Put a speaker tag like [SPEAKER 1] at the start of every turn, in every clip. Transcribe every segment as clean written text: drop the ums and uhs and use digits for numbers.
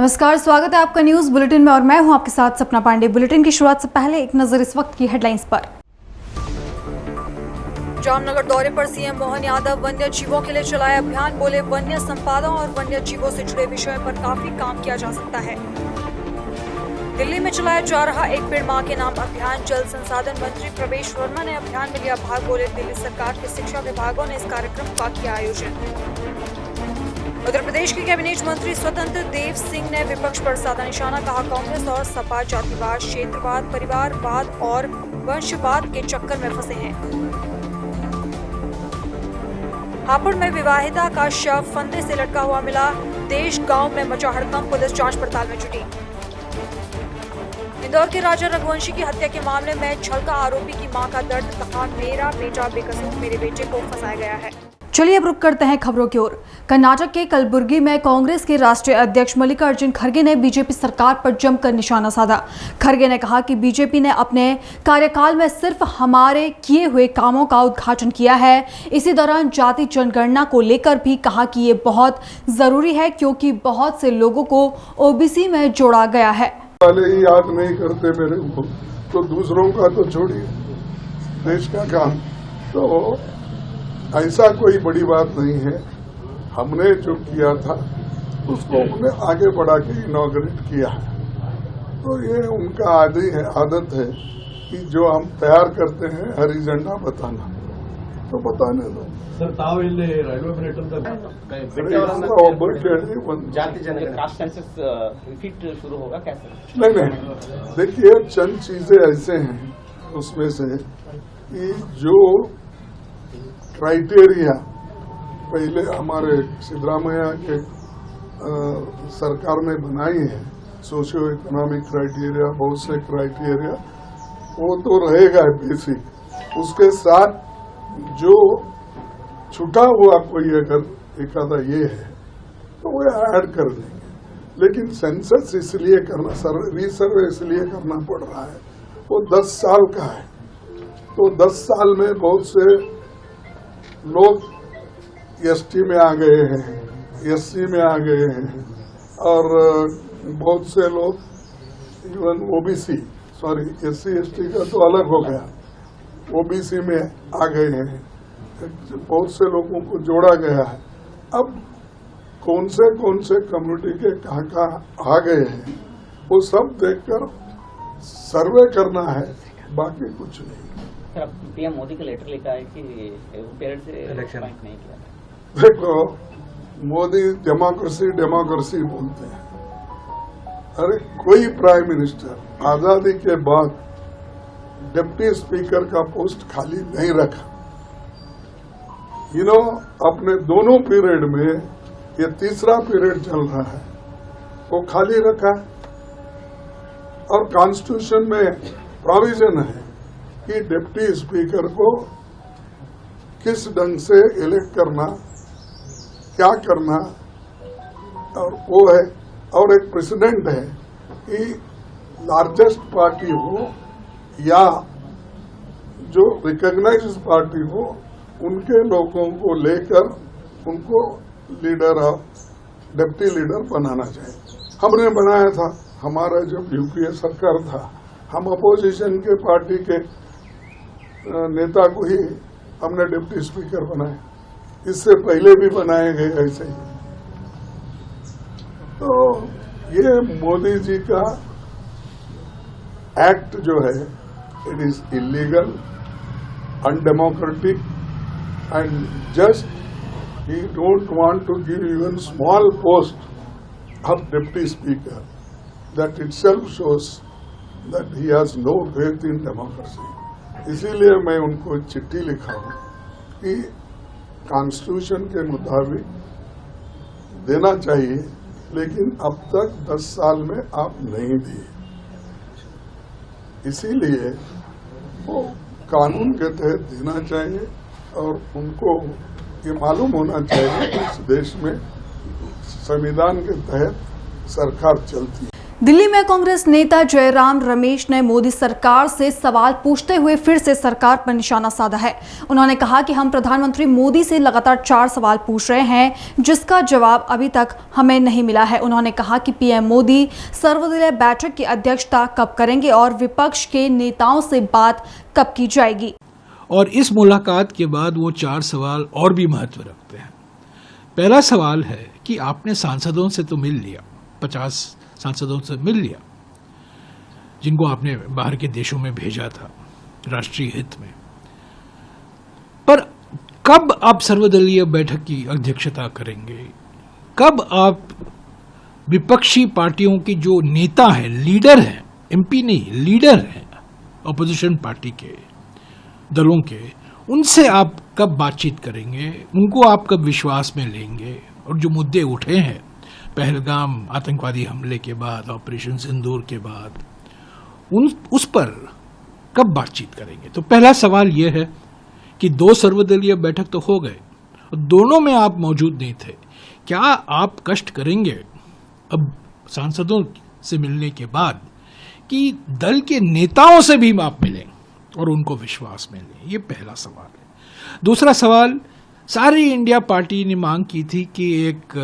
[SPEAKER 1] नमस्कार, स्वागत है आपका न्यूज बुलेटिन में और मैं हूं आपके साथ सपना पांडे। बुलेटिन की शुरुआत से पहले एक नजर इस वक्त की हेडलाइंस पर। जामनगर दौरे पर सीएम मोहन यादव वन्य जीवों के लिए चलाए अभियान। बोले, वन्य संपादन और वन्य जीवों से जुड़े विषयों पर काफी काम किया जा सकता है। दिल्ली में चलाया जा रहा एक पेड़ मां के नाम अभियान। जल संसाधन मंत्री प्रवेश वर्मा ने अभियान में लिया भाग। बोले, दिल्ली सरकार के शिक्षा विभागों ने इस कार्यक्रम का किया आयोजन। उत्तर प्रदेश के कैबिनेट मंत्री स्वतंत्र देव सिंह ने विपक्ष पर साधा निशाना। कहा, कांग्रेस और सपा जातिवाद, क्षेत्रवाद, परिवारवाद और वंशवाद के चक्कर में फंसे हैं। हापुड़ में विवाहिता का शव फंदे से लटका हुआ मिला। देश गांव में मचा हड़कंप, पुलिस जांच पड़ताल में जुटी। इंदौर के राजा रघुवंशी की हत्या के मामले में झलका आरोपी की मां का दर्द। कहा, मेरा बेटा बेकसूर, मेरे बेटे को फंसाया गया है। चलिए अब रुक करते हैं खबरों की ओर। कर्नाटक के कलबुर्गी में कांग्रेस के राष्ट्रीय अध्यक्ष मल्लिकार्जुन खड़गे ने बीजेपी सरकार पर जमकर निशाना साधा। खड़गे ने कहा कि बीजेपी ने अपने कार्यकाल में सिर्फ हमारे किए हुए कामों का उद्घाटन किया है। इसी दौरान जाति जनगणना को लेकर भी कहा कि ये बहुत जरूरी है क्योंकि बहुत से लोगों को ओबीसी में जोड़ा गया है।
[SPEAKER 2] वाले ही याद नहीं करते मेरे को, तो दूसरों का तो छोड़िए, देश का काम तो ऐसा कोई बड़ी बात नहीं है। हमने जो किया था उसको हमने आगे बढ़ा के इनॉग्रेट किया है। तो ये उनका आदत है कि जो हम तैयार करते हैं हरी झंडा बताना, तो बताने दो।
[SPEAKER 3] सर, ताವು ಇಲ್ಲಿ ರೈಲ್ವೆ
[SPEAKER 4] जाति जनगणना कास्ट सेंसस रिपीट शुरू होगा क्या सर?
[SPEAKER 2] नहीं, देखिए चंद चीजें ऐसे हैं उसमें से कि जो क्राइटेरिया पहले हमारे सिद्धरामैया के सरकार ने बनाई है, सोशियो इकोनॉमिक क्राइटेरिया, बहुत से क्राइटेरिया, वो तो रहेगा बेसिक। उसके साथ जो छूटा हुआ कोई अगर एक आधा ये है तो वो ऐड कर देंगे। लेकिन सेंसस इसलिए करना, रीसर्वे इसलिए करना पड़ रहा है, वो 10 साल का है। तो 10 साल में बहुत से लोग एसटी में आ गए हैं, एससी में आ गए हैं और बहुत से लोग even OBC, sorry SC ST का तो अलग हो गया, ओबीसी में आ गए हैं। बहुत से लोगों को जोड़ा गया है। अब कौन से कम्युनिटी के कहाँ आ गए हैं वो सब देखकर सर्वे करना है, बाकी कुछ नहीं।
[SPEAKER 4] सर, अब पीएम मोदी का लेटर लिखा है कि पेरेंट्स से इलेक्शन नहीं किया।
[SPEAKER 2] देखो, मोदी डेमोक्रेसी बोलते हैं। अरे कोई प्राइम मिनिस्टर आजादी के बाद डिप्टी स्पीकर का पोस्ट खाली नहीं रखा। अपने दोनों पीरियड में ये तीसरा पीरियड चल रहा है, वो खाली रखा। और कॉन्स्टिट्यूशन में प्रोविजन है कि डिप्टी स्पीकर को किस ढंग से इलेक्ट करना, क्या करना, और वो है। और एक प्रेसिडेंट है कि लार्जेस्ट पार्टी हो या जो रिकॉग्नाइज्ड पार्टी हो, उनके लोगों को लेकर उनको लीडर ऑफ डिप्टी लीडर बनाना चाहिए। हमने बनाया था, हमारा जब यूपीए सरकार था, हम अपोजिशन के पार्टी के नेता को ही हमने डिप्टी स्पीकर बनाए। इससे पहले भी बनाए गए ऐसे ही। तो ये मोदी जी का एक्ट जो है, it is illegal, undemocratic and just he don't want to give even small post of deputy speaker. That itself shows that he has no faith in democracy. इसीलिए मैं उनको चिट्ठी लिखा हूँ कि कॉन्स्टिट्यूशन के मुताबिक देना चाहिए, लेकिन अब तक 10 साल में आप नहीं दिए। इसीलिए वो कानून के तहत देना चाहिए और उनको ये मालूम होना चाहिए कि इस देश में संविधान के तहत सरकार चलती है।
[SPEAKER 1] दिल्ली में कांग्रेस नेता जयराम रमेश ने मोदी सरकार से सवाल पूछते हुए फिर से सरकार पर निशाना साधा है। उन्होंने कहा कि हम प्रधानमंत्री मोदी से लगातार 4 सवाल पूछ रहे हैं जिसका जवाब अभी तक हमें नहीं मिला है। उन्होंने कहा कि पीएम मोदी सर्वदलीय बैठक की अध्यक्षता कब करेंगे और विपक्ष के नेताओं से बात कब की जाएगी।
[SPEAKER 3] और इस मुलाकात के बाद वो 4 सवाल और भी महत्व रखते हैं। पहला सवाल है कि आपने सांसदों से तो मिल लिया, 50 सांसदों से मिल लिया जिनको आपने बाहर के देशों में भेजा था राष्ट्रीय हित में, पर कब आप सर्वदलीय बैठक की अध्यक्षता करेंगे? कब आप विपक्षी पार्टियों की जो नेता हैं, लीडर हैं, एमपी नहीं लीडर हैं ऑपोजिशन पार्टी के दलों के, उनसे आप कब बातचीत करेंगे? उनको आप कब विश्वास में लेंगे? और जो मुद्दे उठे हैं पहलगाम आतंकवादी हमले के बाद, ऑपरेशन सिंदूर के बाद, उस पर कब बातचीत करेंगे? तो पहला सवाल यह है कि 2 सर्वदलीय बैठक तो हो गए, दोनों में आप मौजूद नहीं थे। क्या आप कष्ट करेंगे अब सांसदों से मिलने के बाद कि दल के नेताओं से भी आप मिलें और उनको विश्वास में लें? ये पहला सवाल है। दूसरा सवाल, सारी इंडिया पार्टी ने मांग की थी कि एक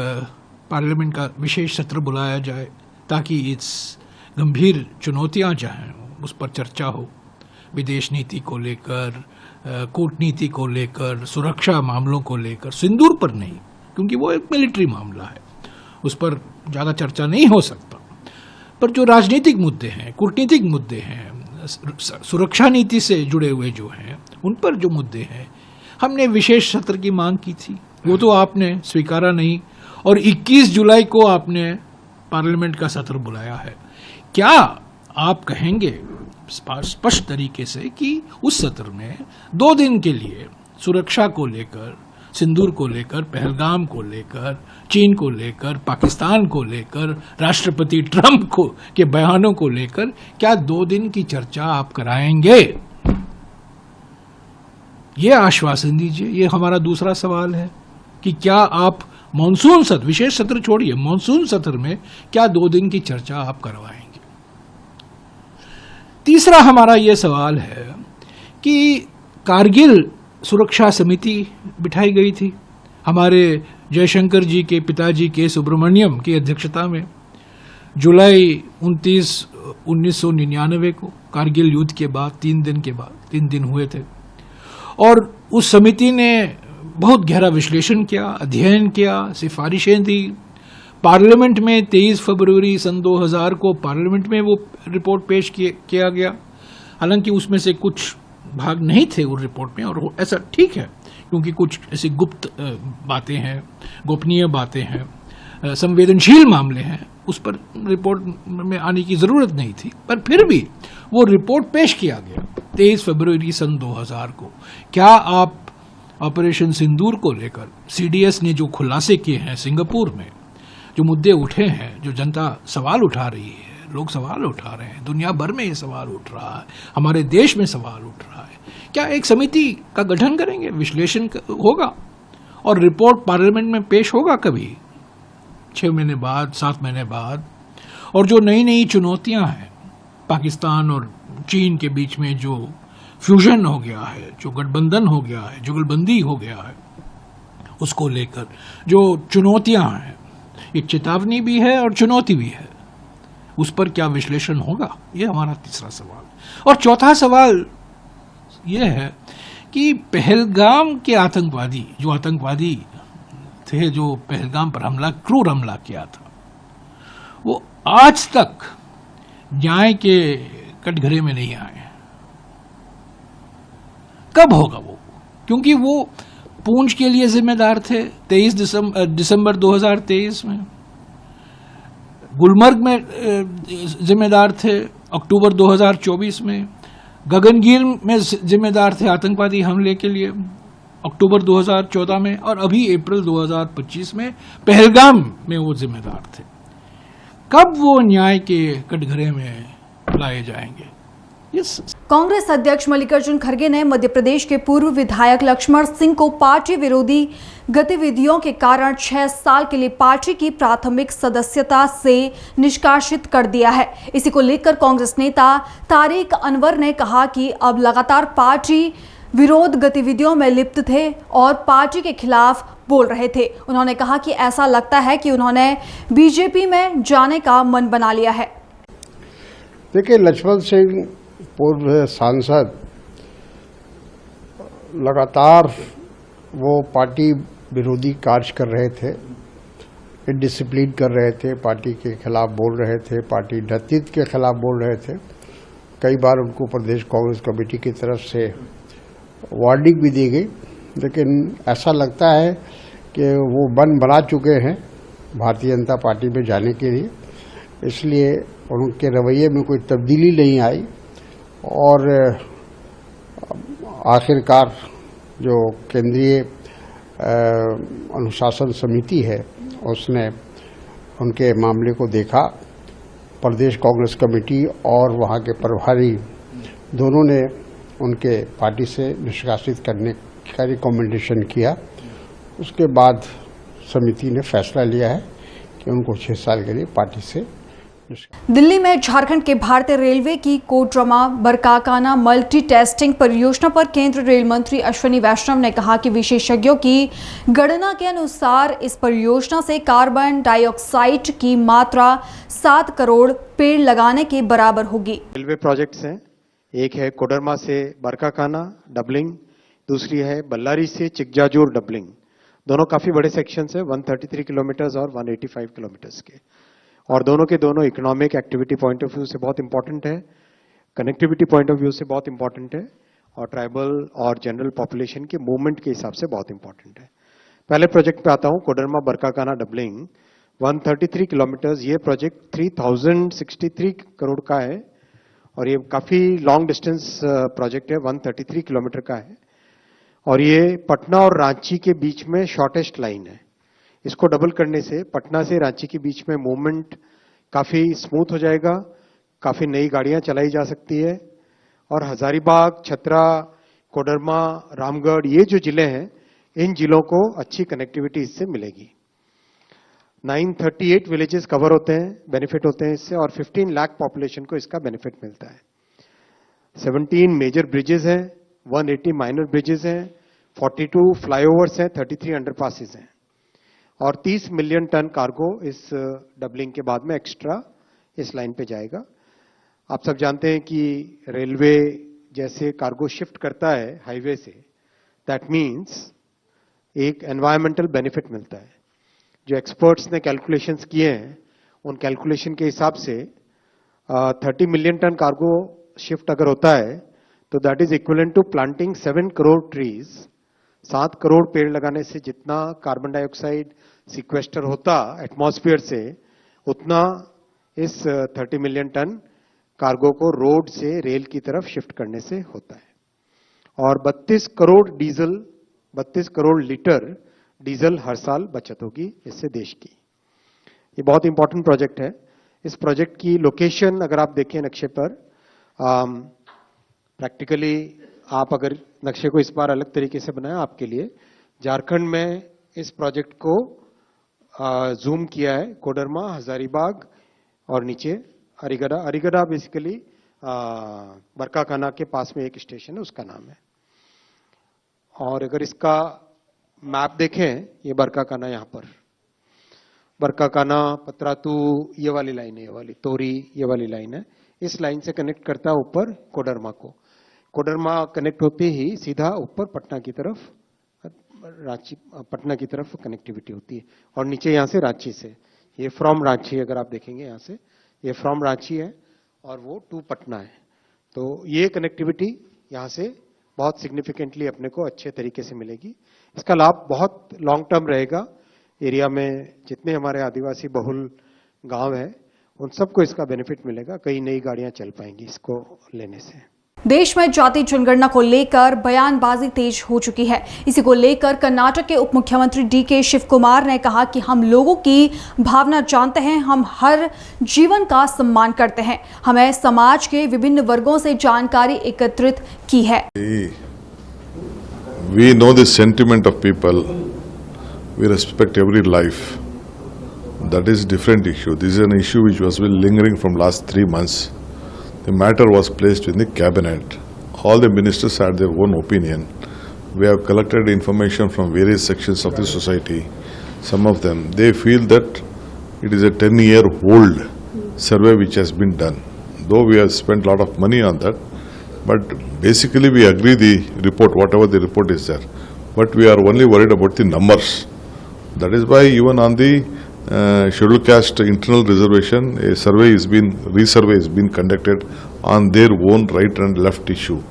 [SPEAKER 3] पार्लियामेंट का विशेष सत्र बुलाया जाए ताकि इस गंभीर चुनौतियां जो हैं उस पर चर्चा हो, विदेश नीति को लेकर, कूटनीति को लेकर, सुरक्षा मामलों को लेकर। सिंदूर पर नहीं, क्योंकि वो एक मिलिट्री मामला है, उस पर ज़्यादा चर्चा नहीं हो सकता। पर जो राजनीतिक मुद्दे हैं, कूटनीतिक मुद्दे हैं, सुरक्षा नीति से जुड़े हुए जो हैं, उन पर जो मुद्दे हैं, हमने विशेष सत्र की मांग की थी, वो तो आपने स्वीकारा नहीं और 21 जुलाई को आपने पार्लियामेंट का सत्र बुलाया है। क्या आप कहेंगे स्पष्ट तरीके से कि उस सत्र में 2 दिन के लिए सुरक्षा को लेकर, सिंदूर को लेकर, पहलगाम को लेकर, चीन को लेकर, पाकिस्तान को लेकर, राष्ट्रपति ट्रंप के बयानों को लेकर क्या 2 दिन की चर्चा आप कराएंगे? ये आश्वासन दीजिए। ये हमारा दूसरा सवाल है कि क्या आप मॉनसून सत्र, विशेष सत्र छोड़िए, मॉनसून सत्र में क्या 2 दिन की चर्चा आप करवाएंगे? तीसरा हमारा यह सवाल है कि कारगिल सुरक्षा समिति बिठाई गई थी हमारे जयशंकर जी के पिताजी के सुब्रमण्यम की अध्यक्षता में जुलाई 29, 1999 को, कारगिल युद्ध के बाद 3 दिन के बाद, 3 दिन हुए थे। और उस समिति ने बहुत गहरा विश्लेषण किया, अध्ययन किया, सिफारिशें दी। पार्लियामेंट में 23 फरवरी सन 2000 को पार्लियामेंट में वो रिपोर्ट पेश किया गया। हालांकि उसमें से कुछ भाग नहीं थे उस रिपोर्ट में, और ऐसा ठीक है क्योंकि कुछ ऐसी गुप्त बातें हैं, गोपनीय बातें हैं, संवेदनशील मामले हैं, उस पर रिपोर्ट में आने की ज़रूरत नहीं थी। पर फिर भी वो रिपोर्ट पेश किया गया 23 फरवरी सन 2000 को। क्या आप ऑपरेशन सिंदूर को लेकर सीडीएस ने जो खुलासे किए हैं, सिंगापुर में जो मुद्दे उठे हैं, जो जनता सवाल उठा रही है, लोग सवाल उठा रहे हैं, दुनिया भर में ये सवाल उठ रहा है, हमारे देश में सवाल उठ रहा है, क्या एक समिति का गठन करेंगे, विश्लेषण होगा और रिपोर्ट पार्लियामेंट में पेश होगा कभी 6 महीने बाद, 7 महीने बाद? और जो नई नई चुनौतियां हैं, पाकिस्तान और चीन के बीच में जो फ्यूजन हो गया है, जो गठबंधन हो गया है, जुगलबंदी हो गया है, उसको लेकर जो चुनौतियां हैं, ये चेतावनी भी है और चुनौती भी है, उस पर क्या विश्लेषण होगा? ये हमारा तीसरा सवाल। और चौथा सवाल ये है कि पहलगाम के आतंकवादी थे, जो पहलगाम पर क्रूर हमला किया था, वो आज तक न्याय के कटघरे में नहीं आए। कब होगा वो? क्योंकि वो पूंछ के लिए जिम्मेदार थे 23 दिसंबर 2023 में, गुलमर्ग में जिम्मेदार थे अक्टूबर 2024 में, गगनगीर में जिम्मेदार थे आतंकवादी हमले के लिए अक्टूबर 2014 में, और अभी अप्रैल 2025 में पहलगाम में वो जिम्मेदार थे। कब वो न्याय के कटघरे में लाए जाएंगे? यस।
[SPEAKER 1] कांग्रेस अध्यक्ष मल्लिकार्जुन खड़गे ने मध्य प्रदेश के पूर्व विधायक लक्ष्मण सिंह को पार्टी विरोधी गतिविधियों के कारण 6 साल के लिए पार्टी की प्राथमिक सदस्यता से निष्कासित कर दिया है। इसी को लेकर कांग्रेस नेता तारिक अनवर ने कहा कि अब लगातार पार्टी विरोध गतिविधियों में लिप्त थे और पार्टी के खिलाफ बोल रहे थे। उन्होंने कहा कि ऐसा लगता है कि उन्होंने बीजेपी में जाने का मन बना लिया है।
[SPEAKER 5] देखिए, लक्ष्मण सिंह पूर्व सांसद लगातार वो पार्टी विरोधी कार्य कर रहे थे, डिसिप्लिन कर रहे थे, पार्टी के खिलाफ बोल रहे थे, पार्टी नेतृत्व के खिलाफ बोल रहे थे। कई बार उनको प्रदेश कांग्रेस कमेटी की तरफ से वार्निंग भी दी गई, लेकिन ऐसा लगता है कि वो मन बना चुके हैं भारतीय जनता पार्टी में जाने के लिए, इसलिए उनके रवैये में कोई तब्दीली नहीं आई और आखिरकार जो केंद्रीय अनुशासन समिति है उसने उनके मामले को देखा। प्रदेश कांग्रेस कमेटी और वहाँ के प्रभारी दोनों ने उनके पार्टी से निष्कासित करने का रिकमेंडेशन किया। उसके बाद समिति ने फैसला लिया है कि उनको 6 साल के लिए पार्टी से।
[SPEAKER 1] दिल्ली में झारखंड के भारतीय रेलवे की कोडरमा बरकाकाना मल्टी टेस्टिंग परियोजना पर केंद्रीय रेल मंत्री अश्विनी वैष्णव ने कहा कि विशेषज्ञों की गणना के अनुसार इस परियोजना से कार्बन डाइऑक्साइड की मात्रा 7 करोड़ पेड़ लगाने के बराबर होगी।
[SPEAKER 6] रेलवे प्रोजेक्ट्स हैं, एक है कोडरमा से बरकाकाना डबलिंग, दूसरी है बल्लारी से चिकजाजूर डबलिंग। दोनों काफी बड़े सेक्शंस है, 133 किलोमीटर और 185 किलोमीटर के, और दोनों के दोनों economic activity point of view से बहुत इंपॉर्टेंट है, कनेक्टिविटी पॉइंट ऑफ व्यू से बहुत इंपॉर्टेंट है, और ट्राइबल और जनरल पॉपुलेशन के मूवमेंट के हिसाब से बहुत इंपॉर्टेंट है। पहले प्रोजेक्ट पे आता हूं, कोडरमा बरकाकाना डबलिंग 133 किलोमीटर। ये प्रोजेक्ट 3063 करोड़ का है और ये काफी लॉन्ग डिस्टेंस प्रोजेक्ट है, 133 किलोमीटर का है, और ये पटना और रांची के बीच में शॉर्टेस्ट लाइन है। इसको डबल करने से पटना से रांची के बीच में मूवमेंट काफी स्मूथ हो जाएगा, काफी नई गाड़ियां चलाई जा सकती है, और हजारीबाग, छतरा, कोडरमा, रामगढ़ ये जो जिले हैं, इन जिलों को अच्छी कनेक्टिविटी इससे मिलेगी। 938 विलेजेस कवर होते हैं, बेनिफिट होते हैं इससे, और 15 लाख पॉपुलेशन को इसका बेनिफिट मिलता है। 17 मेजर ब्रिजेस हैं, 180 माइनर ब्रिजेस हैं, 42 फ्लाईओवर्स हैं, 33 अंडरपासेस हैं, और 30 मिलियन टन कार्गो इस डबलिंग के बाद में एक्स्ट्रा इस लाइन पे जाएगा। आप सब जानते हैं कि रेलवे जैसे कार्गो शिफ्ट करता है हाईवे से, दैट मीन्स एक एनवायरमेंटल बेनिफिट मिलता है। जो एक्सपर्ट्स ने कैलकुलेशंस किए हैं, उन कैलकुलेशन के हिसाब से 30 मिलियन टन कार्गो शिफ्ट अगर होता है तो that is equivalent to planting 7 crore trees. 7 crore पेड़ लगाने से जितना कार्बन डाइऑक्साइड सिक्वेस्टर होता एटमॉस्फेयर से, उतना इस 30 मिलियन टन कार्गो को रोड से रेल की तरफ शिफ्ट करने से होता है। और 32 करोड़ लीटर डीजल हर साल बचत होगी इससे देश की। ये बहुत इंपॉर्टेंट प्रोजेक्ट है। इस प्रोजेक्ट की लोकेशन अगर आप देखें नक्शे पर, प्रैक्टिकली आप अगर नक्शे को इस बार अलग तरीके से बनाया आपके लिए, झारखंड में इस प्रोजेक्ट को जूम किया है, कोडरमा, हजारीबाग और नीचे अरीगढ़ा। अरीगढ़ा बेसिकली बरकाकाना के पास में एक स्टेशन है, उसका नाम है। और अगर इसका मैप देखें, ये बरकाकाना, यहाँ पर बरकाकाना, पतरातू, ये वाली लाइन है, ये वाली तोरी, ये वाली लाइन है। इस लाइन से कनेक्ट करता है ऊपर कोडरमा को। कोडरमा कनेक्ट होते ही सीधा ऊपर पटना की तरफ, रांची, पटना की तरफ कनेक्टिविटी होती है, और नीचे यहाँ से रांची से, ये फ्रॉम रांची, अगर आप देखेंगे यहाँ से, ये फ्रॉम रांची है और वो टू पटना है। तो ये कनेक्टिविटी यहाँ से बहुत सिग्निफिकेंटली अपने को अच्छे तरीके से मिलेगी। इसका लाभ बहुत लॉन्ग टर्म रहेगा। एरिया में जितने हमारे आदिवासी बहुल गांव है, उन सबको इसका बेनिफिट मिलेगा। कई नई गाड़ियां चल पाएंगी इसको लेने से।
[SPEAKER 1] देश में जाति जनगणना को लेकर बयानबाजी तेज हो चुकी है। इसी को लेकर कर्नाटक के उप मुख्यमंत्री डी.के. शिव कुमार ने कहा कि हम लोगों की भावना जानते हैं, हम हर जीवन का सम्मान करते हैं, हमें समाज के विभिन्न वर्गों से जानकारी एकत्रित की है।
[SPEAKER 7] We know the sentiment of people. We respect every life. That is different issue. This is an issue which was been lingering from last 3 months. The matter was placed in the cabinet. All the ministers had their own opinion. We have collected information from various sections of the society. Some of them, they feel that it is a 10-year-old survey which has been done. Though we have spent a lot of money on that, but basically we agree the report, whatever the report is there. But we are only worried about the numbers. That is why even on the scheduled caste internal reservation, a survey is been, resurvey is been conducted on their own right and left issue.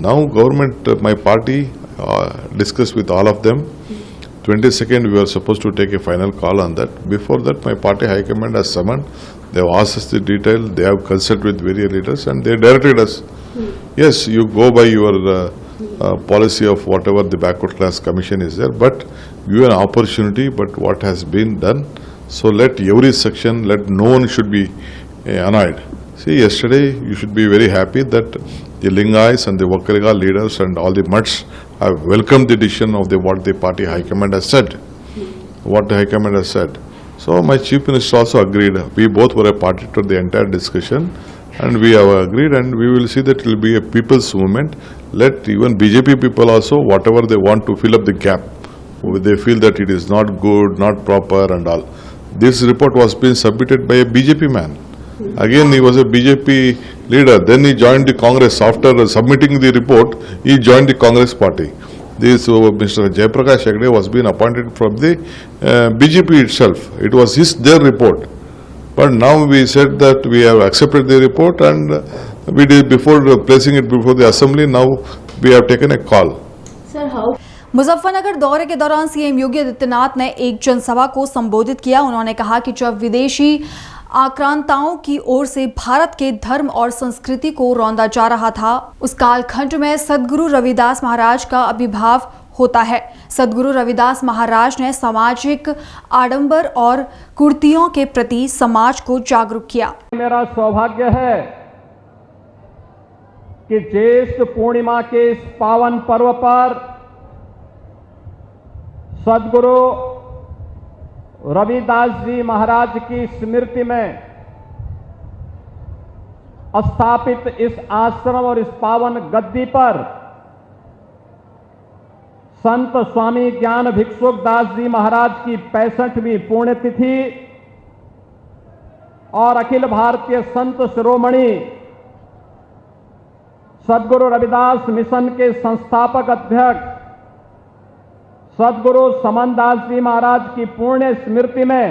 [SPEAKER 7] Now government, my party discussed with all of them. 22nd we were supposed to take a final call on that. Before that my party high command has summoned. They have asked us the detail, they have consulted with various leaders and they directed us. Yes, you go by your policy of whatever the backward class commission is there, but give an opportunity, but what has been done. So let every section, let no one should be annoyed. See, yesterday you should be very happy that the Lingais and the Vakariga leaders and all the Mutts have welcomed the decision of what the party high command has said. What the high command has said. So my chief minister also agreed. We both were a party to the entire discussion and we have agreed and we will see that it will be a people's movement. Let even BJP people also, whatever they want to fill up the gap. They feel that it is not good, not proper and all. This report was being submitted by a BJP man. Again, he was a BJP leader. Then he joined the Congress. After submitting the report, he joined the Congress party. This Mr. Jayaprakash Hegde was being appointed from the BJP itself. It was their report. But now we said that we have accepted the report and we did before placing it before the assembly. Now we have taken a call.
[SPEAKER 1] Sir, how? Muzaffarnagar दौरे के दौरान CM Yogi Adityanath ने एक जनसभा को संबोधित किया। उन्होंने कहा कि जब विदेशी आक्रांताओं की ओर से भारत के धर्म और संस्कृति को रौंदा जा रहा था, उस कालखंड में सदगुरु रविदास महाराज का आविर्भाव होता है। सदगुरु रविदास महाराज ने सामाजिक आडंबर और कुर्तियों के प्रति समाज को जागरूक किया।
[SPEAKER 8] मेरा सौभाग्य है कि ज्येष्ठ पूर्णिमा के इस पावन पर्व पर सदगुरु रविदास जी महाराज की स्मृति में स्थापित इस आश्रम और इस पावन गद्दी पर संत स्वामी ज्ञान भिक्षुक दास जी महाराज की 65वीं पुण्यतिथि और अखिल भारतीय संत शिरोमणि सदगुरु रविदास मिशन के संस्थापक अध्यक्ष सदगुरु समनदास जी महाराज की पुण्य स्मृति में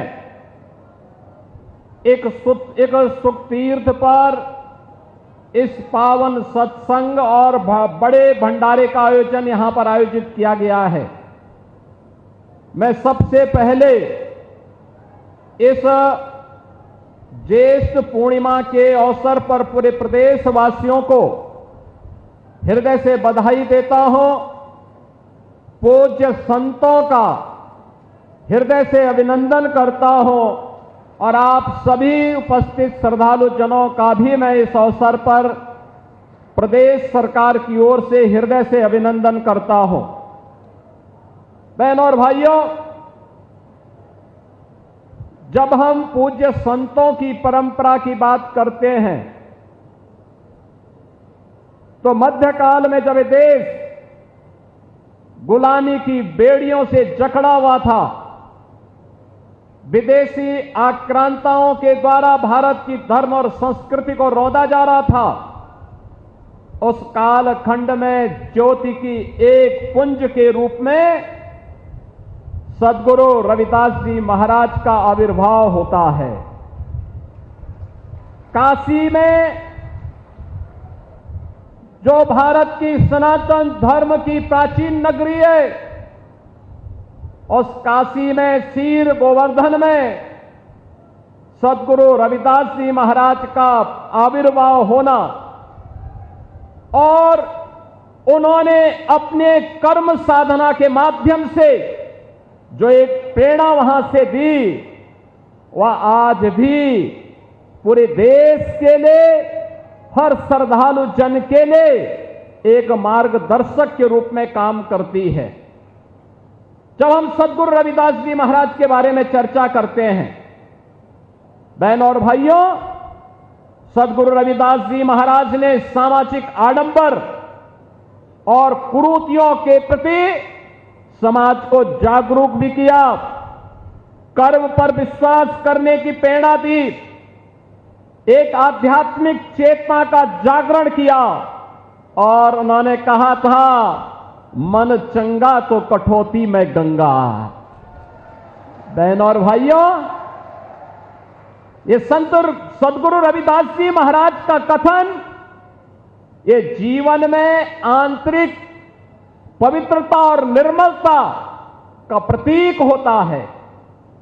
[SPEAKER 8] एक सुख तीर्थ पर इस पावन सत्संग और बड़े भंडारे का आयोजन यहां पर आयोजित किया गया है। मैं सबसे पहले इस ज्येष्ठ पूर्णिमा के अवसर पर पूरे प्रदेशवासियों को हृदय से बधाई देता हूं। पूज्य संतों का हृदय से अभिनंदन करता हूं और आप सभी उपस्थित श्रद्धालु जनों का भी मैं इस अवसर पर प्रदेश सरकार की ओर से हृदय से अभिनंदन करता हूं। बहनों और भाइयों, जब हम पूज्य संतों की परंपरा की बात करते हैं तो मध्यकाल में जब देश गुलामी की बेड़ियों से जकड़ा हुआ था, विदेशी आक्रांताओं के द्वारा भारत की धर्म और संस्कृति को रौंदा जा रहा था, उस कालखंड में ज्योति की एक पुंज के रूप में सदगुरु रविदास जी महाराज का आविर्भाव होता है। काशी में जो भारत की सनातन धर्म की प्राचीन नगरी है, उस काशी में शीर गोवर्धन में सदगुरु रविदास जी महाराज का आविर्भाव होना और उन्होंने अपने कर्म साधना के माध्यम से जो एक प्रेरणा वहां से दी, वह आज भी पूरे देश के लिए, हर श्रद्धालु जन के लिए एक मार्गदर्शक के रूप में काम करती है। जब हम सद्गुरु रविदास जी महाराज के बारे में चर्चा करते हैं, बहनों और भाइयों, सद्गुरु रविदास जी महाराज ने सामाजिक आडंबर और कुरीतियों के प्रति समाज को जागरूक भी किया, कर्म पर विश्वास करने की प्रेरणा दी, एक आध्यात्मिक चेतना का जागरण किया और उन्होंने कहा था, मन चंगा तो कठौती में गंगा। बहनों और भाइयों, ये सद्गुरु रविदास जी महाराज का कथन ये जीवन में आंतरिक पवित्रता और निर्मलता का प्रतीक होता है,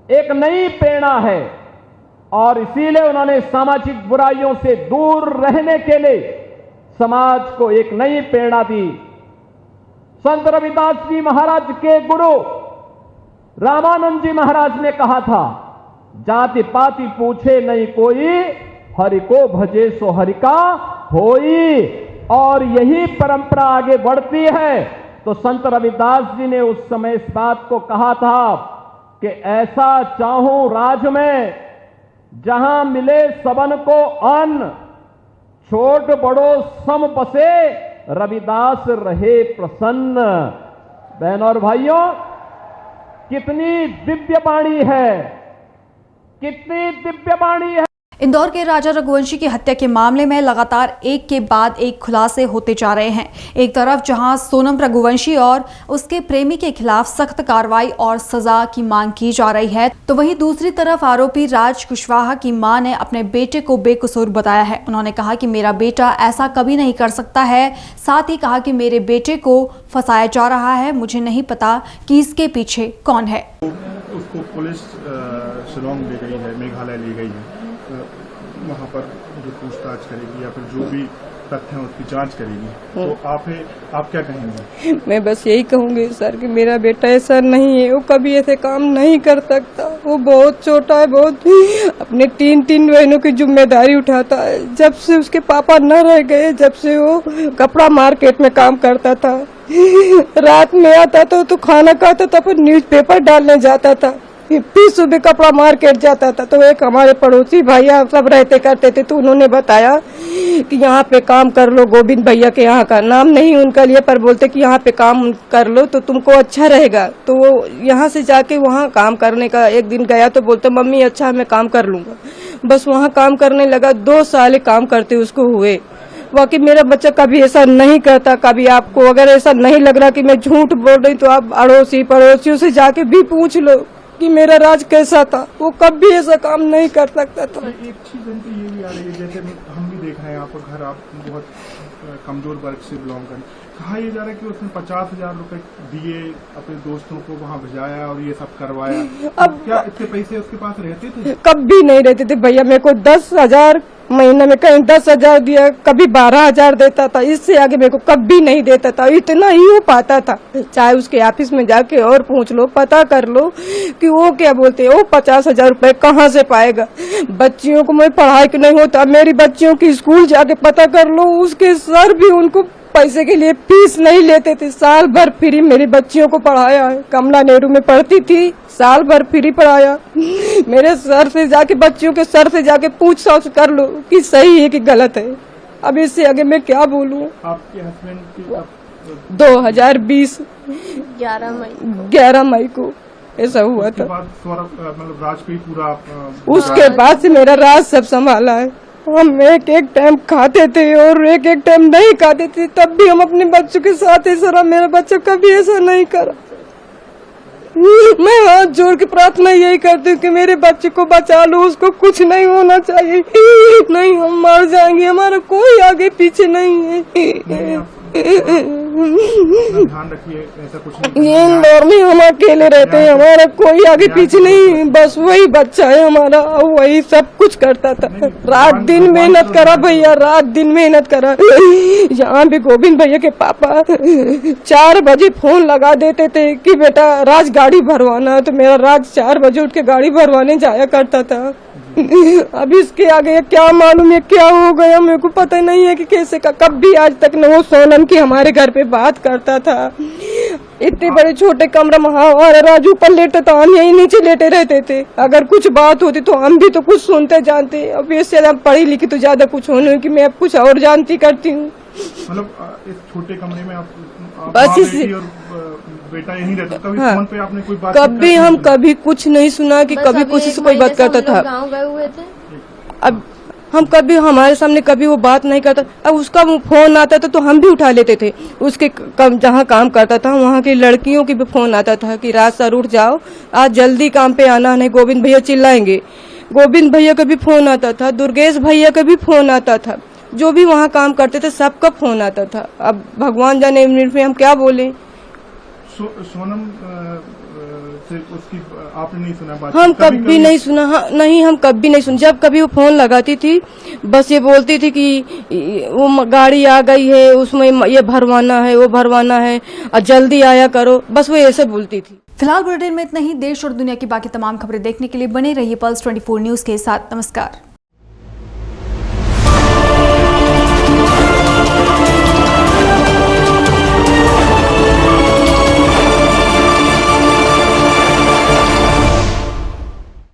[SPEAKER 8] एक नई प्रेरणा है और इसीलिए उन्होंने सामाजिक बुराइयों से दूर रहने के लिए समाज को एक नई प्रेरणा दी। संत रविदास जी महाराज के गुरु रामानंद जी महाराज ने कहा था, जाति पाति पूछे नहीं कोई, हरि को भजे सो हरि का होई। और यही परंपरा आगे बढ़ती है। तो संत रविदास जी ने उस समय इस बात को कहा था कि ऐसा चाहूं राज में जहां मिले सबन को अन्न, छोट बड़ो सम बसे, रविदास रहे प्रसन्न। बहनों और भाइयों, कितनी दिव्य वाणी है, कितनी दिव्य वाणी है।
[SPEAKER 1] इंदौर के राजा रघुवंशी की हत्या के मामले में लगातार एक के बाद एक खुलासे होते जा रहे हैं। एक तरफ जहां सोनम रघुवंशी और उसके प्रेमी के खिलाफ सख्त कार्रवाई और सजा की मांग की जा रही है, तो वहीं दूसरी तरफ आरोपी राज कुशवाहा की मां ने अपने बेटे को बेकसूर बताया है। उन्होंने कहा कि मेरा बेटा ऐसा कभी नहीं कर सकता है। साथ ही कहा कि मेरे बेटे को फंसाया जा रहा है, मुझे नहीं पता कि इसके पीछे कौन है।
[SPEAKER 9] उसको पुलिस शिलोंग ले गई है, मेघालय ले गई है, वहाँ पर जो पूछताछ करेगी या फिर जो भी तथ्य हैं उसकी जांच करेगी। तो आप क्या कहेंगे?
[SPEAKER 10] मैं बस यही कहूंगी सर कि मेरा बेटा ऐसा नहीं है, वो कभी ऐसे काम नहीं कर सकता। वो बहुत छोटा है, बहुत अपने तीन बहनों की जिम्मेदारी उठाता है। जब से उसके पापा न रह गए, जब से वो कपड़ा मार्केट में काम करता था, रात में आता था तो खाना खाता था, फिर न्यूज़पेपर डालने जाता था, फिर सुबह कपड़ा मार्केट जाता था। तो एक हमारे पड़ोसी भैया सब रहते करते थे, तो उन्होंने बताया कि यहाँ पे काम कर लो, गोविंद भैया के यहाँ का नाम नहीं उनका लिए, पर बोलते कि यहाँ पे काम कर लो तो तुमको अच्छा रहेगा। तो वो यहाँ से जाके वहाँ काम करने का एक दिन गया तो बोलते मम्मी अच्छा मैं काम कर लूंगा। बस वहाँ काम करने लगा, 2 साल काम करते उसको हुए। बाकी मेरा बच्चा कभी ऐसा नहीं करता। कभी आपको अगर ऐसा नहीं लग रहा कि मैं झूठ बोल रही, तो आप अड़ोसी पड़ोसियों से जाके भी पूछ लो कि मेरा राज कैसा था। वो कभी ऐसा काम नहीं कर सकता था।
[SPEAKER 9] एक चीज ये भी आ रही है, जैसे हम भी देख रहे हैं, आपका घर आप बहुत कमजोर वर्ग से बिलोंग करें, कहा यह जा रहा है कि उसने 50,000 रुपए दिए, अपने दोस्तों को वहाँ भेजाया और ये सब करवाया। अब क्या इतने पैसे उसके पास रहते थे?
[SPEAKER 10] कभी नहीं रहते थे भैया। मेरे को 10,000 महीने में कहीं 10,000 दिया, कभी 12,000 देता था, इससे आगे मेरे को कभी नहीं देता था। इतना ही हो पाता था। चाहे उसके ऑफिस में जाके और पूछ लो, पता कर लो कि वो क्या बोलते हैं, वो 50,000 रुपए कहाँ से पाएगा। बच्चियों को मैं पढ़ाई को नहीं होता, मेरी बच्चियों की स्कूल जाके पता कर लो, उसके सर भी उनको पैसे के लिए फीस नहीं लेते थे। साल भर फ्री मेरी बच्चियों को पढ़ाया है। कमला नेहरू में पढ़ती थी, साल भर फ्री पढ़ाया। मेरे सर से जाके, बच्चियों के सर से जाके पूछ कर लो कि सही है कि गलत है। अब इससे आगे मैं क्या बोलूं।
[SPEAKER 9] आपके हस्बैंड की
[SPEAKER 10] 2020 11 मई को ऐसा हुआ था।
[SPEAKER 9] मतलब राज पे पूरा
[SPEAKER 10] उसके बाद से मेरा राज सब संभाला है। हम एक टाइम खाते थे और एक टाइम नहीं खाते थे, तब भी हम अपने बच्चों के साथ ऐसा रहा। मेरा बच्चा कभी ऐसा नहीं करा। मैं हाथ जोड़ के प्रार्थना यही करती हूँ कि मेरे बच्चे को बचा लो, उसको कुछ नहीं होना चाहिए। नहीं हम मर जाएंगे, हमारा कोई आगे पीछे नहीं है।
[SPEAKER 9] अपना ध्यान रखिए, ऐसा कुछ नहीं
[SPEAKER 10] ये इंदौर में हम अकेले रहते हैं, हमारा कोई आगे पीछे नहीं, बस वही बच्चा है हमारा, वही सब कुछ करता था। रात दिन मेहनत करा भैया, रात दिन मेहनत करा। यहाँ भी गोविंद भैया के पापा 4 बजे फोन लगा देते थे कि बेटा राज गाड़ी भरवाना, तो मेरा राज 4 बजे उठ के गाड़ी भरवाने जाया करता था। अब इसके आगे क्या मालूम है क्या हो गया, मेरे को पता नहीं है कि कैसे का। कब भी आज तक न वो सोनम की हमारे घर पे बात करता था। इतने बड़े छोटे कमरा में हमारा राज ऊपर लेटे था, हम यही नीचे लेटे रहते थे। अगर कुछ बात होती तो हम भी तो कुछ सुनते जानते। अब इससे हम पढ़ी लिखी तो ज्यादा कुछ होने की मैं अब कुछ और जानती करती हूँ।
[SPEAKER 9] मतलब इस छोटे कमरे में आप
[SPEAKER 10] बस
[SPEAKER 9] माँ, बेटी और बेटा यहीं रहते, कभी फोन पे आपने कोई बात
[SPEAKER 10] कभी हम कभी कुछ नहीं सुना कि कभी कुछ से कोई बात करता था।
[SPEAKER 11] गाँव गए हुए थे,
[SPEAKER 10] अब हम कभी हमारे सामने कभी वो बात नहीं करता। अब उसका वो फोन आता था तो हम भी उठा लेते थे। उसके जहाँ काम करता था वहाँ की लड़कियों की भी फोन आता था कि राज सर उठ जाओ, आज जल्दी काम पे आना, नहीं गोविंद भैया चिल्लाएंगे। गोविंद भैया का भी फोन आता था, दुर्गेश भैया का भी फोन आता था, जो भी वहाँ काम करते थे सबका फोन आता था। अब भगवान जाने मिनट में हम क्या बोले।
[SPEAKER 9] सोनम से उसकी आपने नहीं सुना बात?
[SPEAKER 10] हम कभी नहीं सुना। हाँ, नहीं हम कभी नहीं सुना। जब कभी वो फोन लगाती थी बस ये बोलती थी कि वो गाड़ी आ गई है, उसमें ये भरवाना है, वो भरवाना है और जल्दी आया करो, बस वो ऐसे बोलती थी।
[SPEAKER 11] फिलहाल बुलेटिन में इतना ही। देश और दुनिया की बाकी तमाम खबरें देखने के लिए बने रहिए पल्स 24 न्यूज के साथ। नमस्कार।